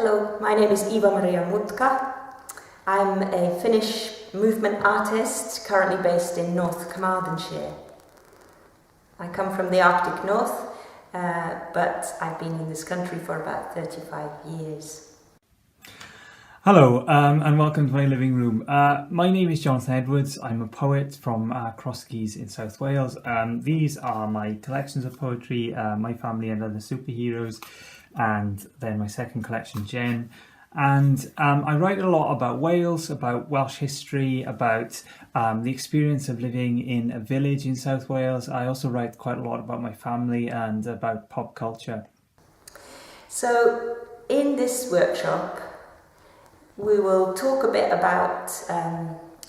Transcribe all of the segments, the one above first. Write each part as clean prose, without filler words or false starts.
Hello, my name is Eeva Mutka. I'm a Finnish movement artist currently based in North Carmarthenshire. I come from the Arctic North, but I've been in this country for about 35 years. Hello, and welcome to my living room. My name is Jonathan Edwards. I'm a poet from Crosskeys in South Wales. These are my collections of poetry, My Family and Other Superheroes, and then my second collection, Jen. And I write a lot about Wales, about Welsh history, about the experience of living in a village in South Wales. I also write quite a lot about my family and about pop culture. So in this workshop, we will talk a bit about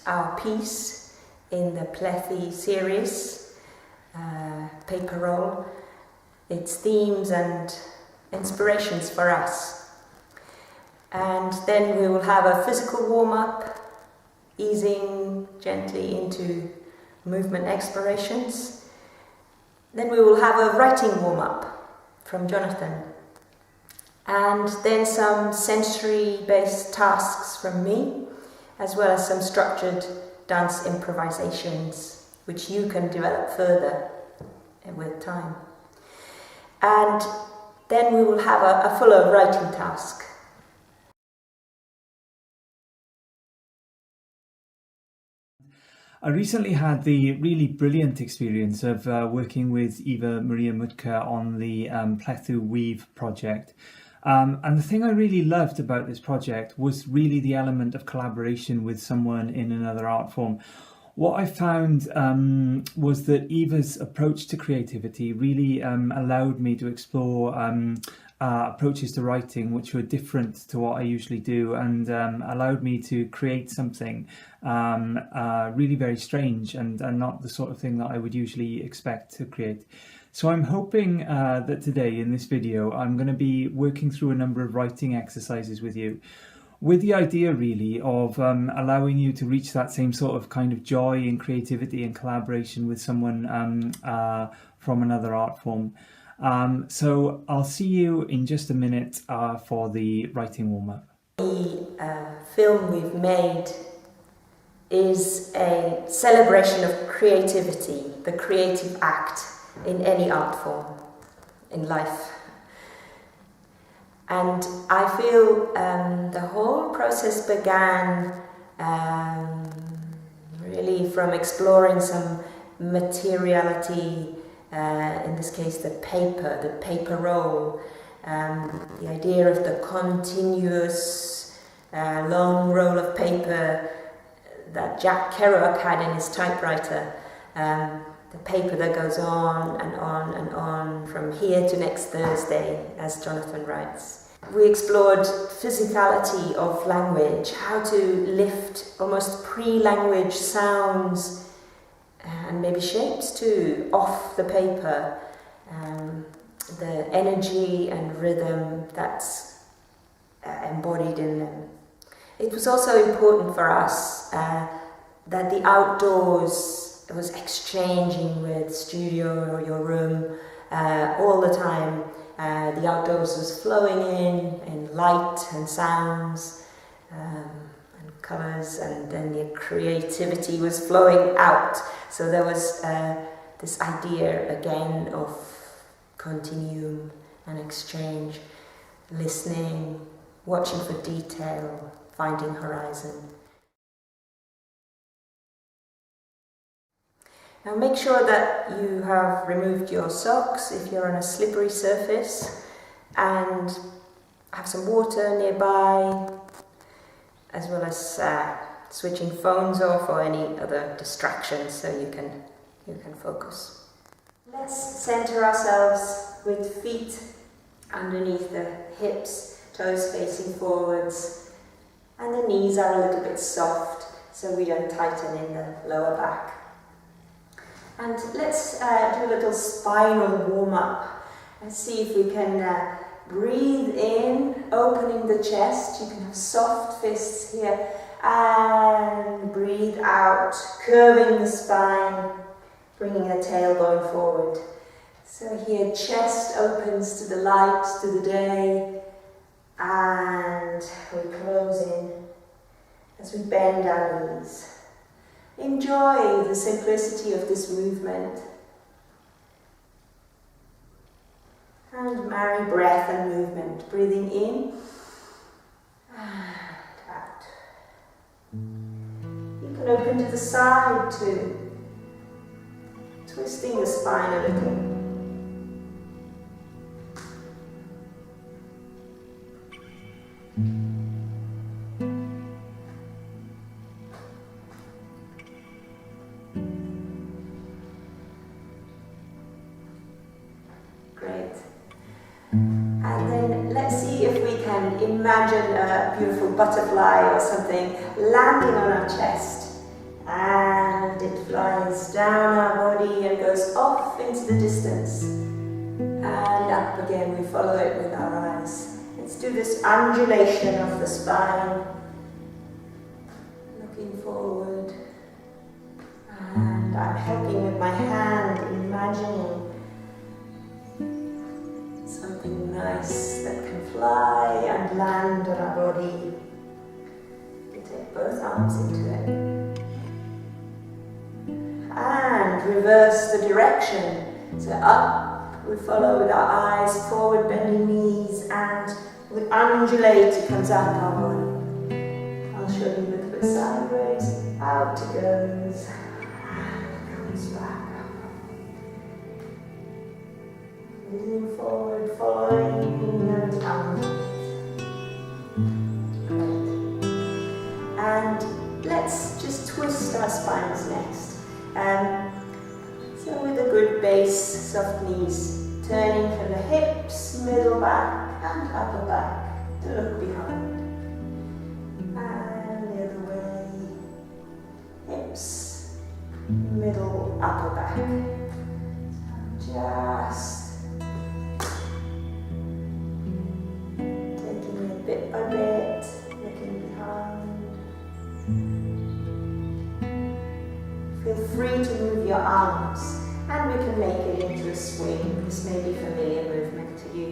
our piece in the Plethu series, Paper Roll, its themes and inspirations for us. And then we will have a physical warm-up, easing gently into movement explorations. Then we will have a writing warm-up from Jonathan. And then some sensory-based tasks from me, as well as some structured dance improvisations, which you can develop further with time. And then we will have a fuller writing task. I recently had the really brilliant experience of working with Eeva Mutka on the Plethu Weave project. And the thing I really loved about this project was really the element of collaboration with someone in another art form. What I found was that Eva's approach to creativity really allowed me to explore approaches to writing which were different to what I usually do, and allowed me to create something really very strange and not the sort of thing that I would usually expect to create. So I'm hoping that today in this video I'm going to be working through a number of writing exercises with you, with the idea really of allowing you to reach that same sort of kind of joy and creativity and collaboration with someone from another art form. So I'll see you in just a minute for the writing warm-up. The film we've made is a celebration of creativity, the creative act in any art form in life. And I feel the whole process began really from exploring some materiality, in this case the paper roll, the idea of the continuous long roll of paper that Jack Kerouac had in his typewriter, the paper that goes on and on and on from here to next Thursday, as Jonathan writes. We explored physicality of language, how to lift almost pre-language sounds and maybe shapes too off the paper, the energy and rhythm that's embodied in them. It was also important for us that the outdoors was exchanging with studio or your room all the time. The outdoors was flowing in light and sounds and colours, and then the creativity was flowing out. So there was this idea again of continuum and exchange, listening, watching for detail, finding horizon. Now make sure that you have removed your socks if you're on a slippery surface, and have some water nearby, as well as switching phones off or any other distractions so you can focus. Let's center ourselves with feet underneath the hips, toes facing forwards, and the knees are a little bit soft so we don't tighten in the lower back. And let's do a little spinal warm-up and see if we can breathe in, opening the chest. You can have soft fists here, and breathe out, curving the spine, bringing the tailbone forward. So here, chest opens to the light, to the day, And we close in as we bend our knees. Enjoy the simplicity of this movement. And marry breath and movement. Breathing in and out. You can open to the side too. Twisting the spine a little. Great. And then let's see if we can imagine a beautiful butterfly or something landing on our chest. And it flies down our body and goes off into the distance. And up again, we follow it with our eyes. Let's do this undulation of the spine. Looking forward. And I'm helping with my hand, imagining something nice that can fly and land on our body. We take both arms into it. And reverse the direction. So up, we follow with our eyes, forward bending knees, and we undulate, it comes up our body. I'll show you a little bit sideways, out it goes, and comes back up. Moving forward, following, and undulate. Great. And let's just twist our spines next. So with a good base, soft knees, turning from the hips, middle back and upper back to look behind. And the other way, hips, middle, upper back. So just taking it bit by bit, looking behind. Feel free to move your arms, and we can make it into a swing. This may be familiar movement to you.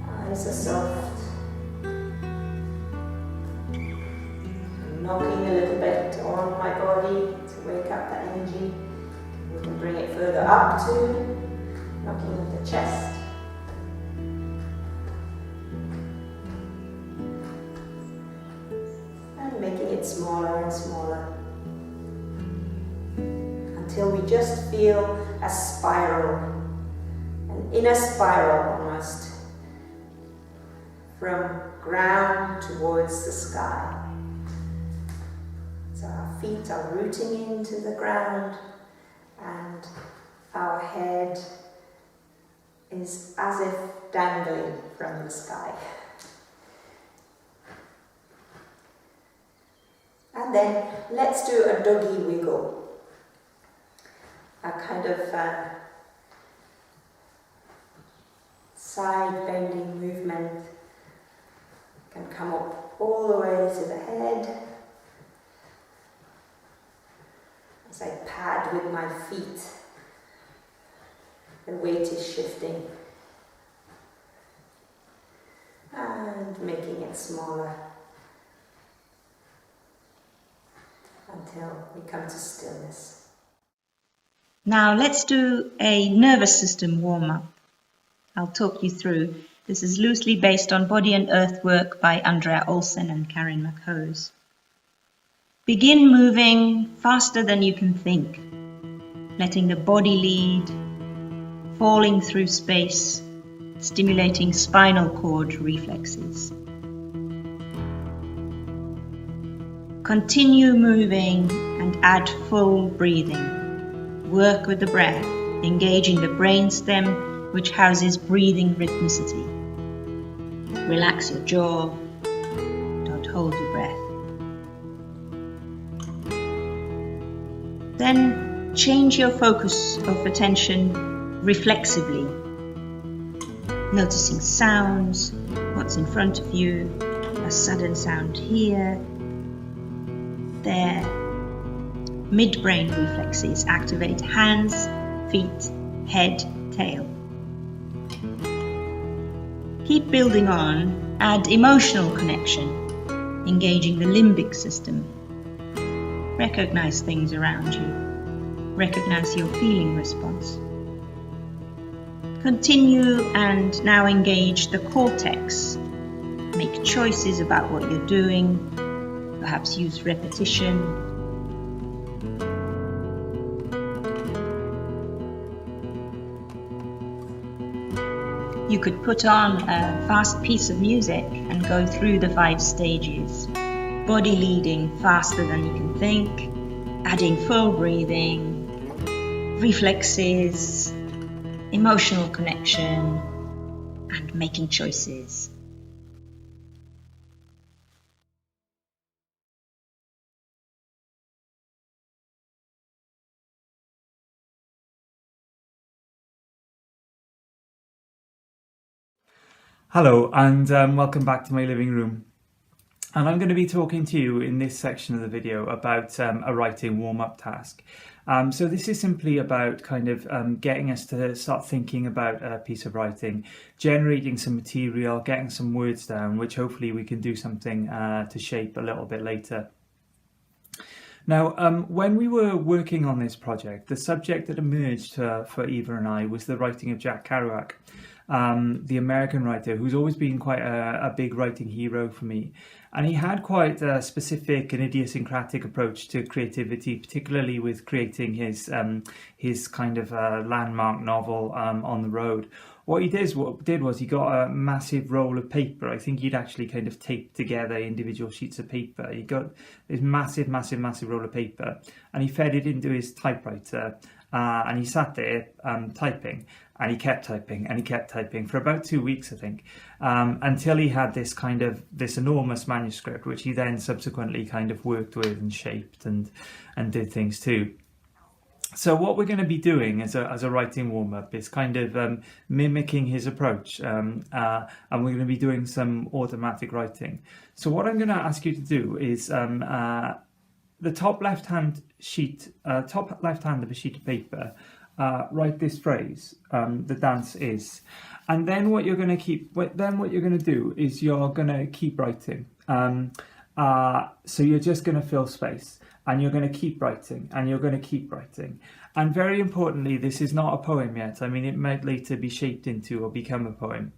Eyes are soft. I'm knocking a little bit on my body to wake up the energy. We can bring it further up too, knocking at the chest. Making it smaller and smaller until we just feel a spiral, an inner spiral almost, from ground towards the sky. So our feet are rooting into the ground and our head is as if dangling from the sky. And then let's do a doggy wiggle, a kind of side bending movement. Can come up all the way to the head as I pad with my feet. The weight is shifting and making it smaller until we come to stillness. Now let's do a nervous system warm-up. I'll talk you through. This is loosely based on Body and Earth work by Andrea Olsen and Karen McHose. Begin moving faster than you can think, letting the body lead, falling through space, stimulating spinal cord reflexes. Continue moving and add full breathing. Work with the breath, engaging the brainstem, which houses breathing rhythmicity. Relax your jaw. Don't hold your breath. Then change your focus of attention reflexively, noticing sounds, what's in front of you, a sudden sound here, there. Midbrain reflexes activate hands, feet, head, detail. Keep building on, add emotional connection, engaging the limbic system. Recognize things around you. Recognize your feeling response. Continue and now engage the cortex. Make choices about what you're doing, perhaps use repetition. You could put on a fast piece of music and go through the 5 stages. Body leading faster than you can think, adding full breathing, reflexes, emotional connection, and making choices. Hello and welcome back to my living room. And I'm going to be talking to you in this section of the video about a writing warm-up task. So this is simply about kind of getting us to start thinking about a piece of writing, generating some material, getting some words down, which hopefully we can do something to shape a little bit later. Now, when we were working on this project, the subject that emerged for Eeva and I was the writing of Jack Kerouac, the American writer who's always been quite a big writing hero for me. And he had quite a specific and idiosyncratic approach to creativity, particularly with creating his kind of landmark novel, On the Road. What he did was he got a massive roll of paper. I think he'd actually kind of taped together individual sheets of paper. He got this massive roll of paper and he fed it into his typewriter and he sat there typing. And he kept typing and he kept typing for about 2 weeks, I think, until he had this enormous manuscript, which he then subsequently kind of worked with and shaped and did things too. So what we're going to be doing as a writing warm-up is kind of mimicking his approach, and we're going to be doing some automatic writing. So what I'm going to ask you to do is the top left hand of a sheet of paper. Write this phrase, the dance is, and then what you're going to do is you're going to keep writing. So you're just going to fill space, and you're going to keep writing, and you're going to keep writing. And very importantly, this is not a poem yet. I mean, it might later be shaped into or become a poem,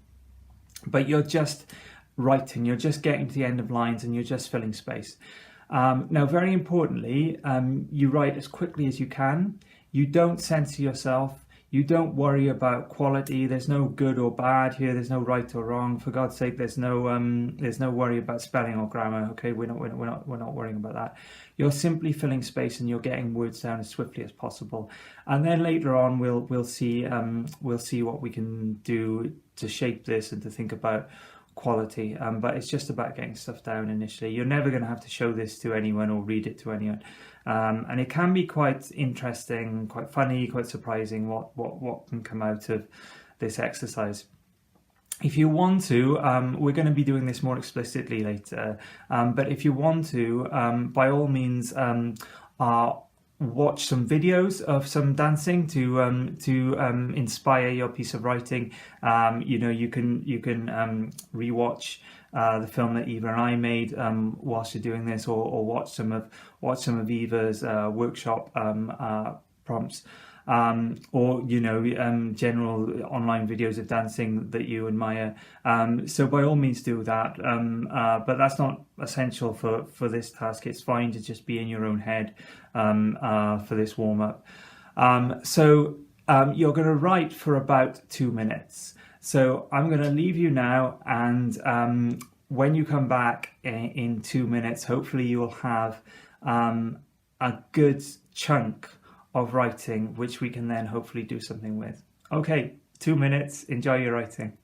but you're just writing. You're just getting to the end of lines, and you're just filling space. Now, very importantly, you write as quickly as you can. You don't censor yourself. You don't worry about quality. There's no good or bad here. There's no right or wrong. For God's sake, there's no worry about spelling or grammar. Okay, we're not worrying about that. You're simply filling space and you're getting words down as swiftly as possible. And then later on, we'll see what we can do to shape this and to think about quality. But it's just about getting stuff down initially. You're never going to have to show this to anyone or read it to anyone. And it can be quite interesting, quite funny, quite surprising what can come out of this exercise. If you want to, we're going to be doing this more explicitly later, but if you want to, by all means, watch some videos of some dancing to inspire your piece of writing. You can rewatch the film that Eeva and I made whilst you're doing this, or watch some of Eeva's workshop prompts, or general online videos of dancing that you admire. So by all means do that, but that's not essential for this task. It's fine to just be in your own head for this warm-up. So you're going to write for about 2 minutes. So I'm going to leave you now, and when you come back in 2 minutes, hopefully you will have a good chunk of writing, which we can then hopefully do something with. Okay, 2 minutes, enjoy your writing.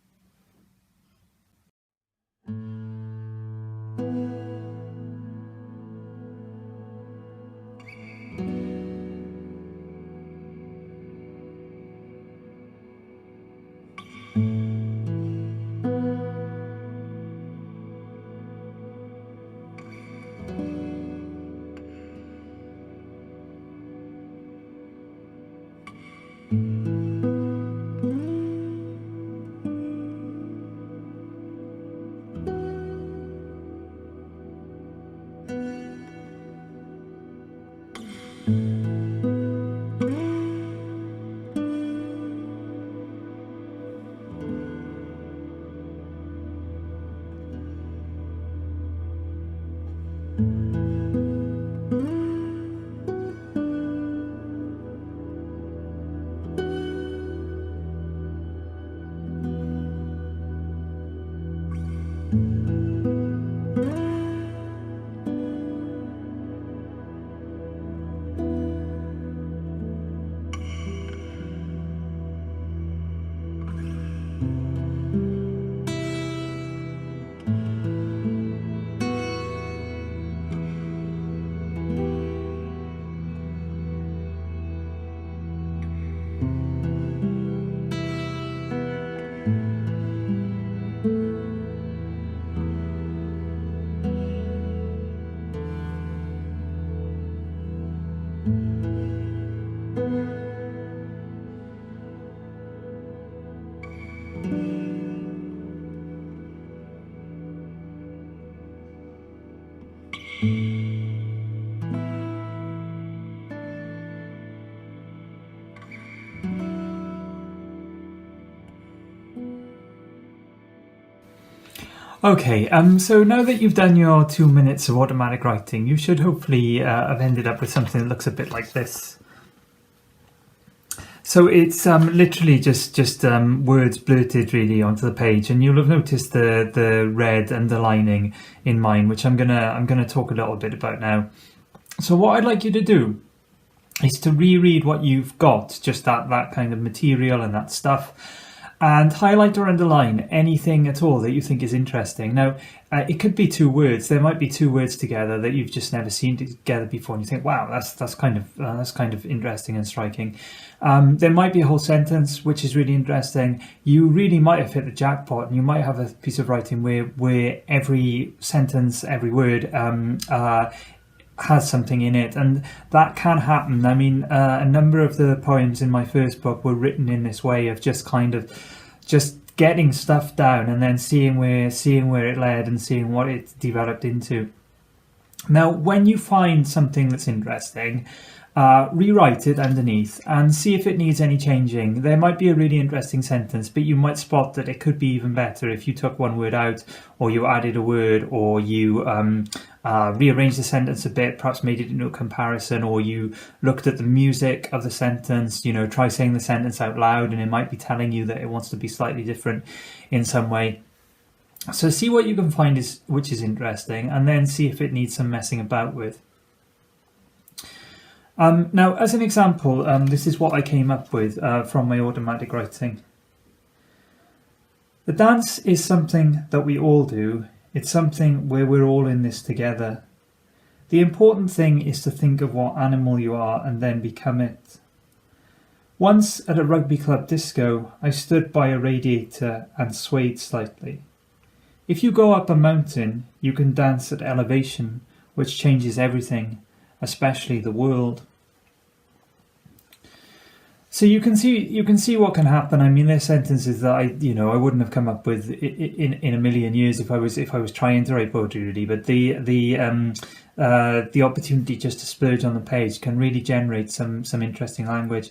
Okay, so now that you've done your 2 minutes of automatic writing, you should hopefully have ended up with something that looks a bit like this. So it's literally just words blurted really onto the page, and you'll have noticed the red underlining in mine, which I'm gonna talk a little bit about now. So what I'd like you to do is to reread what you've got, just that kind of material and that stuff, and highlight or underline anything at all that you think is interesting. Now, it could be 2 words. There might be 2 words together that you've just never seen together before, and you think, "Wow, that's kind of interesting and striking." There might be a whole sentence which is really interesting. You really might have hit the jackpot, and you might have a piece of writing where every sentence, every word has something in it, and that can happen. I mean, a number of the poems in my first book were written in this way of just getting stuff down and then seeing where it led and seeing what it developed into. Now, when you find something that's interesting, rewrite it underneath and see if it needs any changing. There might be a really interesting sentence, but you might spot that it could be even better if you took 1 word out, or you added a word, or you rearranged the sentence a bit, perhaps made it into a comparison, or you looked at the music of the sentence. You know, try saying the sentence out loud, and it might be telling you that it wants to be slightly different in some way. So see what you can find which is interesting, and then see if it needs some messing about with. Now, as an example, this is what I came up with from my automatic writing. The dance is something that we all do. It's something where we're all in this together. The important thing is to think of what animal you are and then become it. Once at a rugby club disco, I stood by a radiator and swayed slightly. If you go up a mountain, you can dance at elevation, which changes everything, especially the world. So you can see what can happen. I mean, there's sentences that I wouldn't have come up with in a million years if I was trying to write poetry really. But the opportunity just to splurge on the page can really generate some interesting language.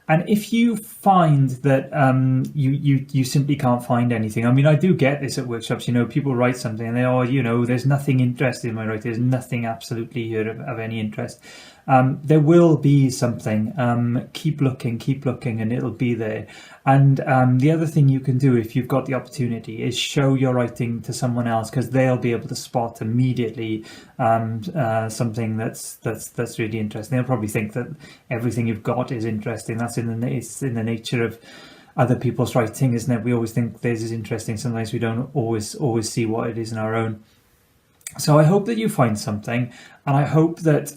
And if you find that you simply can't find anything, I mean, I do get this at workshops. You know, people write something and they, there's nothing interesting in my writing. There's nothing absolutely here of any interest. There will be something. Keep looking, and it'll be there. And the other thing you can do if you've got the opportunity is show your writing to someone else, because they'll be able to spot immediately something that's really interesting. They'll probably think that everything you've got is interesting. It's in the nature of other people's writing, isn't it? We always think theirs is interesting. Sometimes we don't always see what it is in our own. So I hope that you find something, and I hope that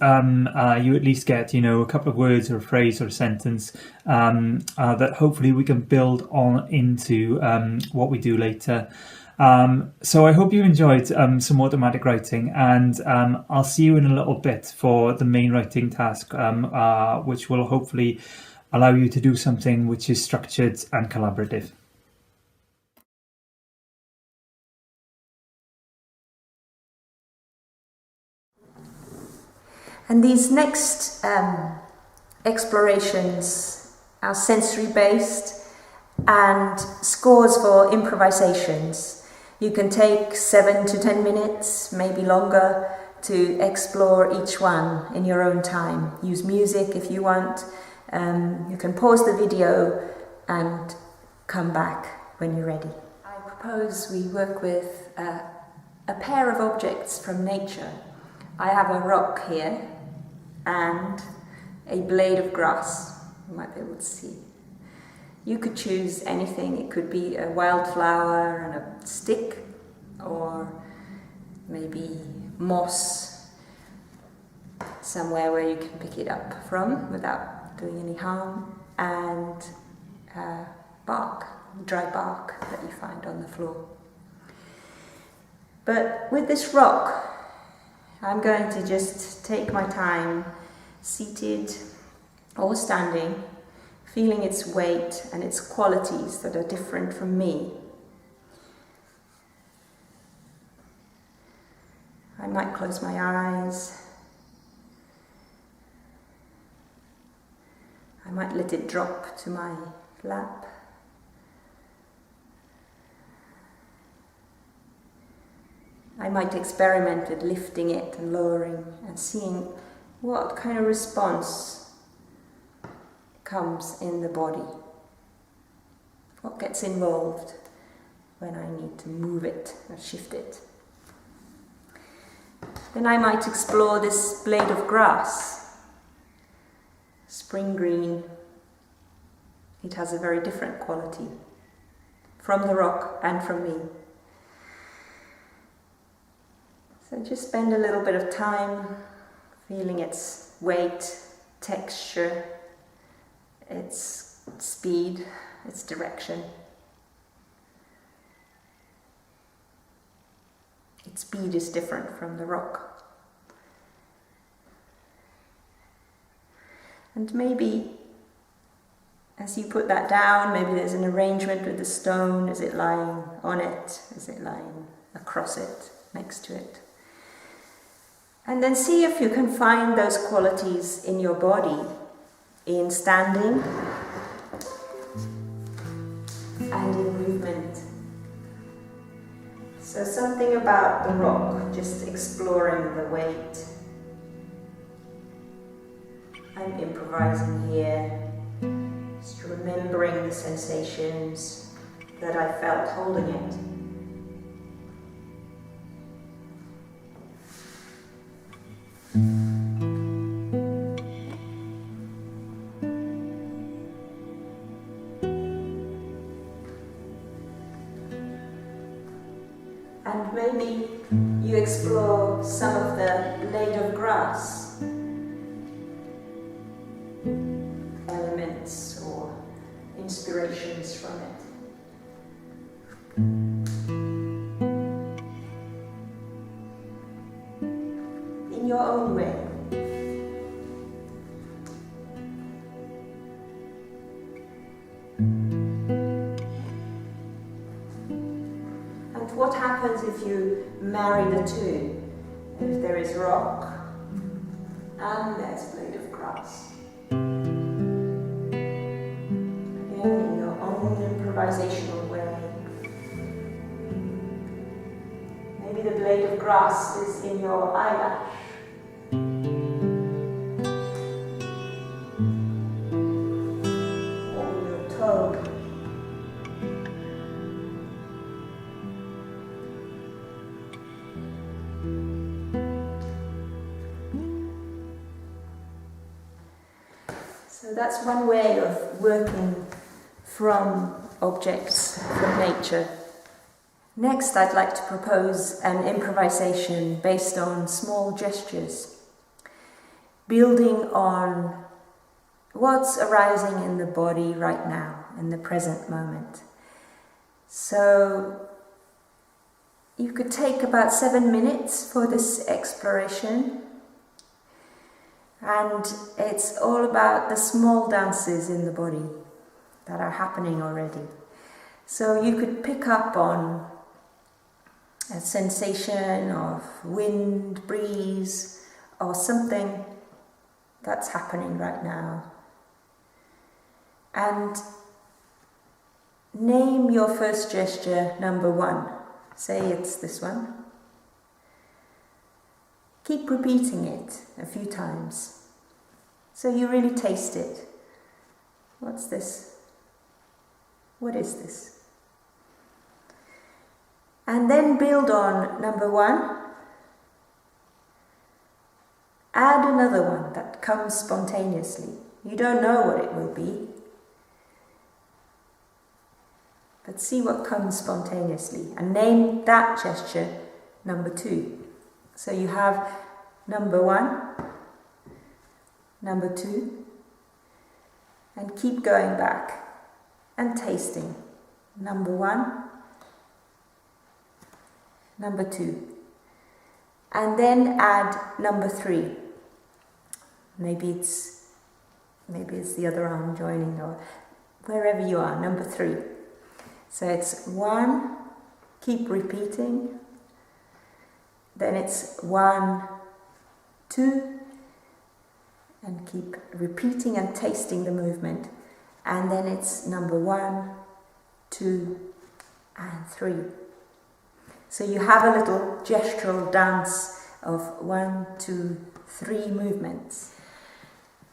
you at least get, a couple of words or a phrase or a sentence that hopefully we can build on into what we do later. So I hope you enjoyed some automatic writing, and I'll see you in a little bit for the main writing task, which will hopefully allow you to do something which is structured and collaborative. And these next explorations are sensory based and scores for improvisations. You can take 7 to 10 minutes, maybe longer, to explore each one in your own time. Use music if you want. You can pause the video and come back when you're ready. I propose we work with a pair of objects from nature. I have a rock here and a blade of grass. You might be able to see. You could choose anything. It could be a wildflower and a stick, or maybe moss, somewhere where you can pick it up from without doing any harm, and bark, dry bark that you find on the floor. But with this rock, I'm going to just take my time, seated or standing, feeling its weight and its qualities that are different from me. I might close my eyes. I might let it drop to my lap. I might experiment with lifting it and lowering and seeing what kind of response comes in the body. What gets involved when I need to move it or shift it. Then I might explore this blade of grass. Spring green. It has a very different quality from the rock and from me. So just spend a little bit of time feeling its weight, texture, its speed, its direction. Its speed is different from the rock. And maybe as you put that down, maybe there's an arrangement with the stone. Is it lying on it? Is it lying across it, next to it? And then see if you can find those qualities in your body, in standing and in movement. So something about the rock, just exploring the weight. I'm improvising here, just remembering the sensations that I felt holding it. And maybe you explore some of the blade of grass elements or inspirations from it. In your own way. What happens if you marry the two? If there is rock and there's blade of grass. Again, in your own improvisational way. Maybe the blade of grass is in your eyelash. Or in your toe. So that's one way of working from objects, from nature. Next, I'd like to propose an improvisation based on small gestures, building on what's arising in the body right now, in the present moment. So you could take about 7 minutes for this exploration. And it's all about the small dances in the body that are happening already. So you could pick up on a sensation of wind, breeze, or something that's happening right now. And name your first gesture number 1. Say it's this one. Keep repeating it a few times so you really taste it. What's this? What is this? And then build on number 1. Add another one that comes spontaneously. You don't know what it will be, but see what comes spontaneously and name that gesture number 2. So you have number 1, number 2, and keep going back and tasting. Number 1, number 2, and then add number 3. Maybe it's the other arm joining, or wherever you are, number 3. So it's 1, keep repeating, then it's 1, 2, and keep repeating and tasting the movement, and then it's number 1, 2, and 3. So you have a little gestural dance of 1, 2, 3 movements.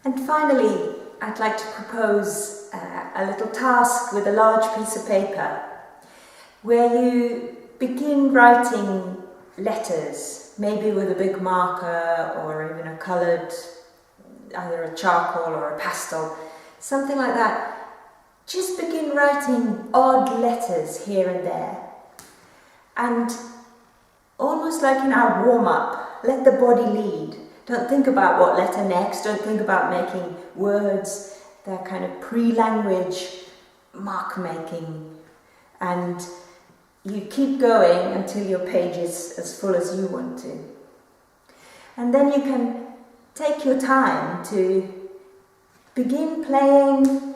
And finally, I'd like to propose a little task with a large piece of paper where you begin writing letters, maybe with a big marker or even a coloured, either a charcoal or a pastel, something like that. Just begin writing odd letters here and there. And almost like in our warm-up, let the body lead. Don't think about what letter next, don't think about making words. They're kind of pre-language mark making. And you keep going until your page is as full as you want to. And then you can take your time to begin playing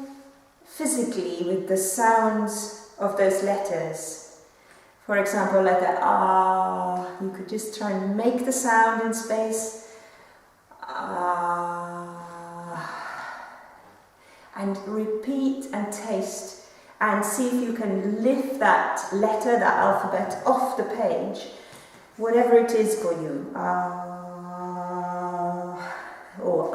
physically with the sounds of those letters. For example, letter R, you could just try and make the sound in space. And repeat and taste and see if you can lift that letter, that alphabet off the page, whatever it is for you. Or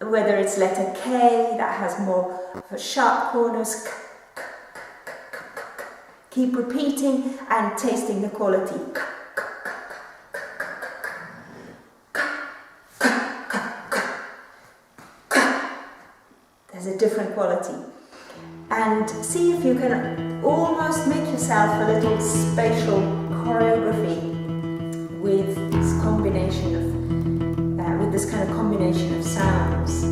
whether it's letter K that has more sharp corners. Keep repeating and tasting the quality. There's a different quality. And see if you can almost make yourself a little spatial choreography with this combination of, with this kind of combination of sounds.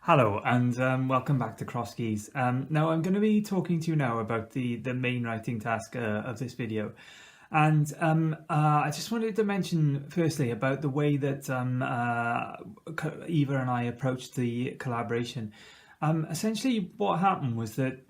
Hello and welcome back to Cross Keys. Now I'm going to be talking to you now about the main writing task of this video. And I just wanted to mention firstly about the way that Eeva and I approached the collaboration. Essentially what happened was that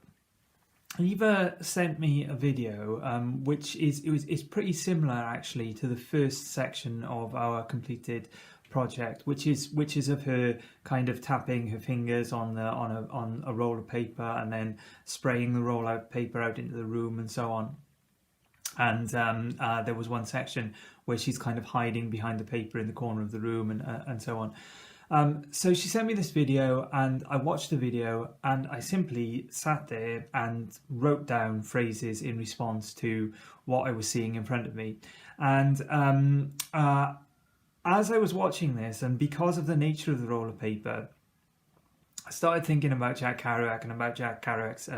Eeva sent me a video which is pretty similar actually to the first section of our completed project, which is of her kind of tapping her fingers on a roll of paper and then spraying the roll out paper out into the room and so on. And there was one section where she's kind of hiding behind the paper in the corner of the room and so on. So she sent me this video and I watched the video and I simply sat there and wrote down phrases in response to what I was seeing in front of me. And as I was watching this, and because of the nature of the roll of paper, I started thinking about Jack Kerouac and about Jack Kerouac's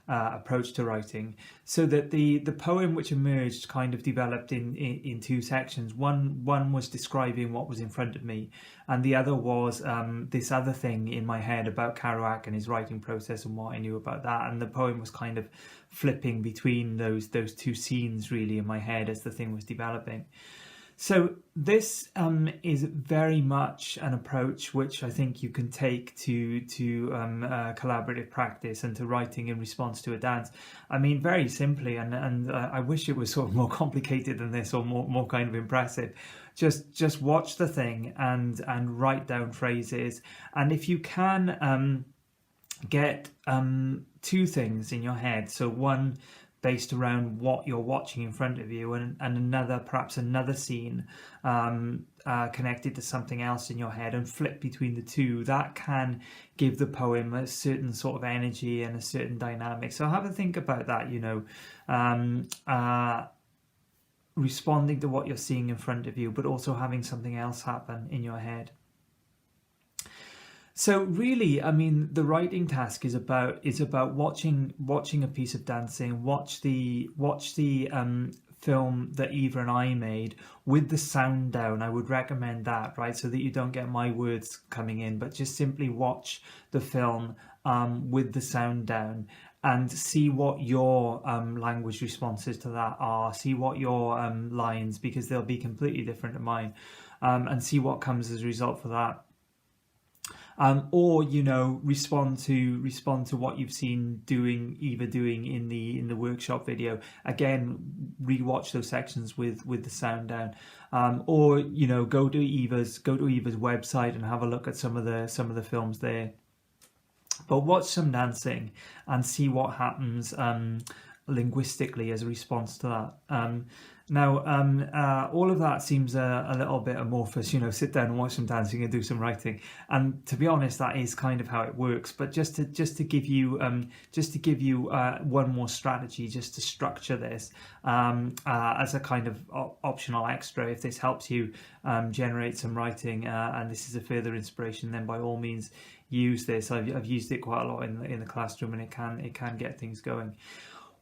approach to writing, so that the poem which emerged kind of developed in two sections. One was describing what was in front of me, and the other was this other thing in my head about Kerouac and his writing process and what I knew about that. And the poem was kind of flipping between those two scenes really in my head as the thing was developing. So this is very much an approach which I think you can take to collaborative practice and to writing in response to a dance. I mean, very simply, and I wish it was sort of more complicated than this, or more kind of impressive. Just watch the thing and write down phrases, and if you can get two things in your head. So one based around what you're watching in front of you, and perhaps another scene connected to something else in your head, and flip between the two. That can give the poem a certain sort of energy and a certain dynamic. So have a think about that, responding to what you're seeing in front of you, but also having something else happen in your head. So really, I mean, the writing task is about watching a piece of dancing, watch the film that Eeva and I made with the sound down. I would recommend that, right, so that you don't get my words coming in, but just simply watch the film with the sound down, and see what your language responses to that are. See what your lines, because they'll be completely different to mine, and see what comes as a result for that. Or respond to what you've seen Eeva doing in the workshop video. Again, rewatch those sections with the sound down. Or go to Eeva's website and have a look at some of the films there. But watch some dancing and see what happens linguistically as a response to that. Now, all of that seems a little bit amorphous, sit down and watch some dancing and do some writing. And to be honest, that is kind of how it works. But just to give you one more strategy, just to structure this as a kind of optional extra, if this helps you generate some writing, and this is a further inspiration, then by all means use this. I've used it quite a lot in the classroom, and it can get things going.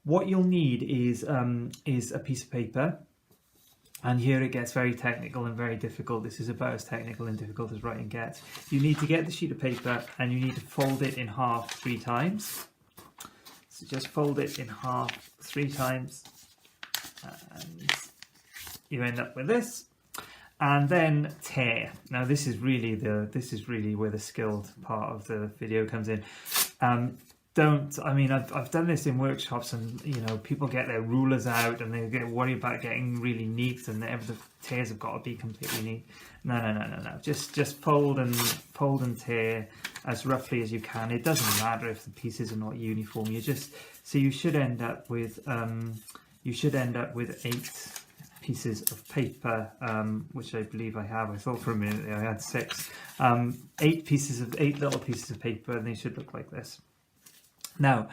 What you'll need is a piece of paper, and here it gets very technical and very difficult. This is about as technical and difficult as writing gets. You need to get the sheet of paper, and you need to fold it in half 3 times. So just fold it in half 3 times, and you end up with this. And then tear. Now this is really where the skilled part of the video comes in. I've done this in workshops, and people get their rulers out and they get worried about getting really neat, and the tears have got to be completely neat. No. Just fold and tear as roughly as you can. It doesn't matter if the pieces are not uniform. You should end up with 8 pieces of paper, which I believe I have. I thought for a minute I had 6. 8 little pieces of paper, and they should look like this. Now,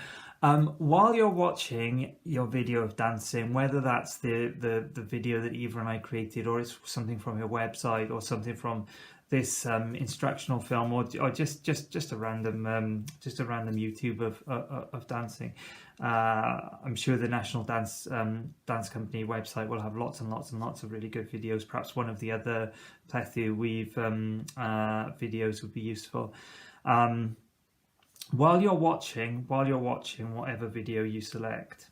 while you're watching your video of dancing, whether that's the video that Eeva and I created, or it's something from your website, or something from this instructional film, or just a random YouTube of dancing, I'm sure the National Dance Company website will have lots and lots and lots of really good videos. Perhaps one of the other Plethu Weave videos would be useful. While you're watching whatever video you select,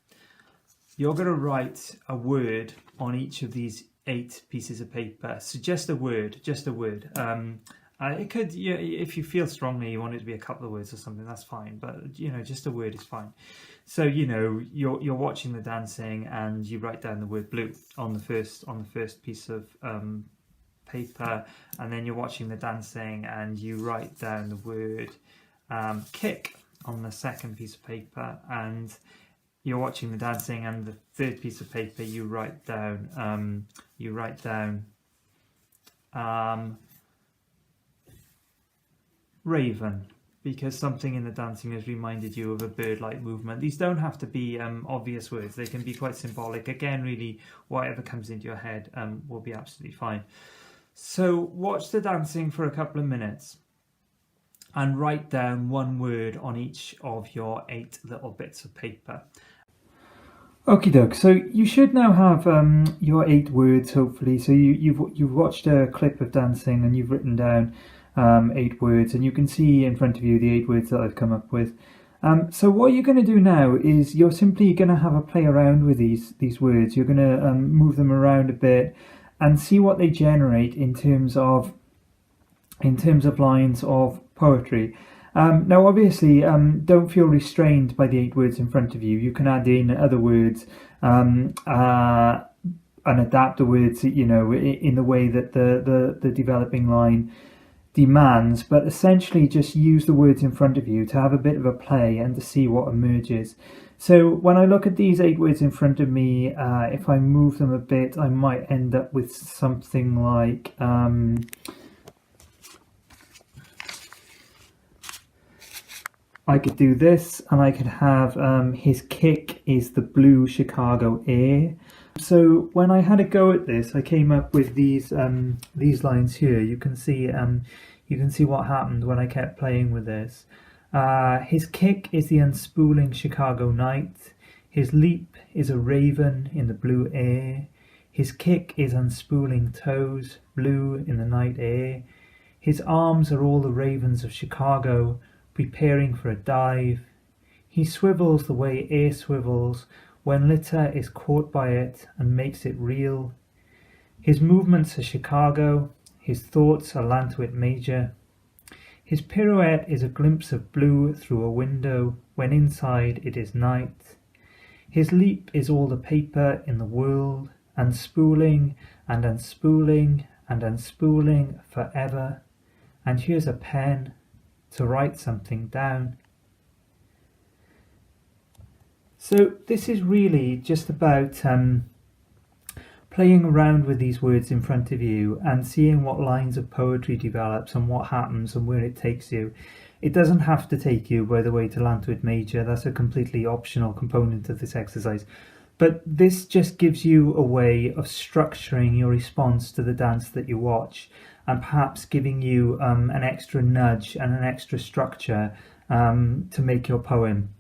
you're going to write a word on each of these 8 pieces of paper. So just a word. It could, if you feel strongly you want it to be a couple of words or something, that's fine. But just a word is fine. So you're watching the dancing, and you write down the word blue on the first piece of paper, and then you're watching the dancing, and you write down the word kick on the second piece of paper, and you're watching the dancing, and the third piece of paper you write down raven, because something in the dancing has reminded you of a bird-like movement. These don't have to be obvious words. They can be quite symbolic. Again, really, whatever comes into your head will be absolutely fine. So watch the dancing for a couple of minutes. and write down one word on each of your 8 little bits of paper. Okie doke, so you should now have your 8 words, hopefully. So you've watched a clip of dancing and you've written down 8 words, and you can see in front of you the 8 words that I've come up with. So what you're going to do now is you're simply going to have a play around with these words. You're going to move them around a bit and see what they generate in terms of lines of poetry. Now, obviously, don't feel restrained by the 8 words in front of you. You can add in other words and adapt the words, in the way that the developing line demands. But essentially, just use the words in front of you to have a bit of a play and to see what emerges. So when I look at these 8 words in front of me, if I move them a bit, I might end up with something like... I could do this, and I could have his kick is the blue Chicago air. So when I had a go at this, I came up with these lines here. You can see what happened when I kept playing with this. His kick is the unspooling Chicago night. His leap is a raven in the blue air. His kick is unspooling toes, blue in the night air. His arms are all the ravens of Chicago, preparing for a dive. He swivels the way air swivels when litter is caught by it and makes it real. His movements are Chicago, his thoughts are Lantuit Major. His pirouette is a glimpse of blue through a window when inside it is night. His leap is all the paper in the world, unspooling and unspooling and unspooling forever. And here's a pen to write something down. So this is really just about playing around with these words in front of you and seeing what lines of poetry develops and what happens and where it takes you. It doesn't have to take you, by the way, to Lantuit Major. That's a completely optional component of this exercise. But this just gives you a way of structuring your response to the dance that you watch, and perhaps giving you an extra nudge and an extra structure to make your poem.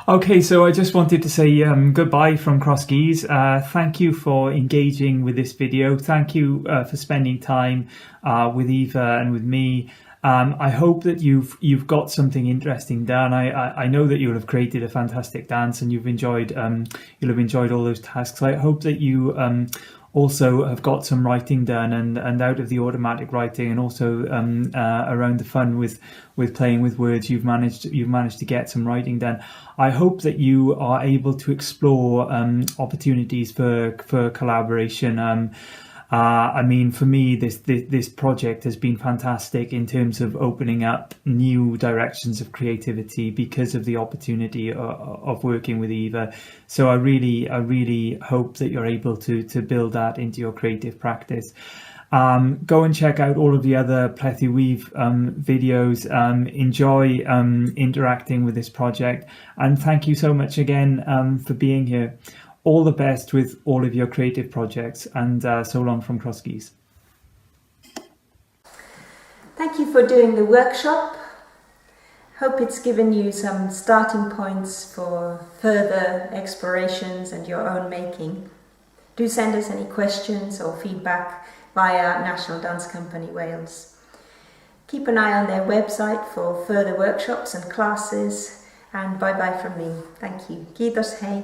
Okay, so I just wanted to say goodbye from Cross Keys. Thank you for engaging with this video. Thank you for spending time with Eeva and with me. I hope that you've got something interesting done. I know that you'll have created a fantastic dance and you'll have enjoyed all those tasks. I hope that you also have got some writing done and out of the automatic writing, and also around the fun with playing with words, you've managed to get some writing done. I hope that you are able to explore opportunities for collaboration. I mean, for me, this project has been fantastic in terms of opening up new directions of creativity because of the opportunity of working with Eeva. So I really hope that you're able to build that into your creative practice. Go and check out all of the other Plethu Weave videos. Enjoy interacting with this project, and thank you so much again for being here. All the best with all of your creative projects, and so long from Cross Keys. Thank you for doing the workshop. Hope it's given you some starting points for further explorations and your own making. Do send us any questions or feedback via National Dance Company Wales. Keep an eye on their website for further workshops and classes, and bye bye from me. Thank you. Kiitos, hei.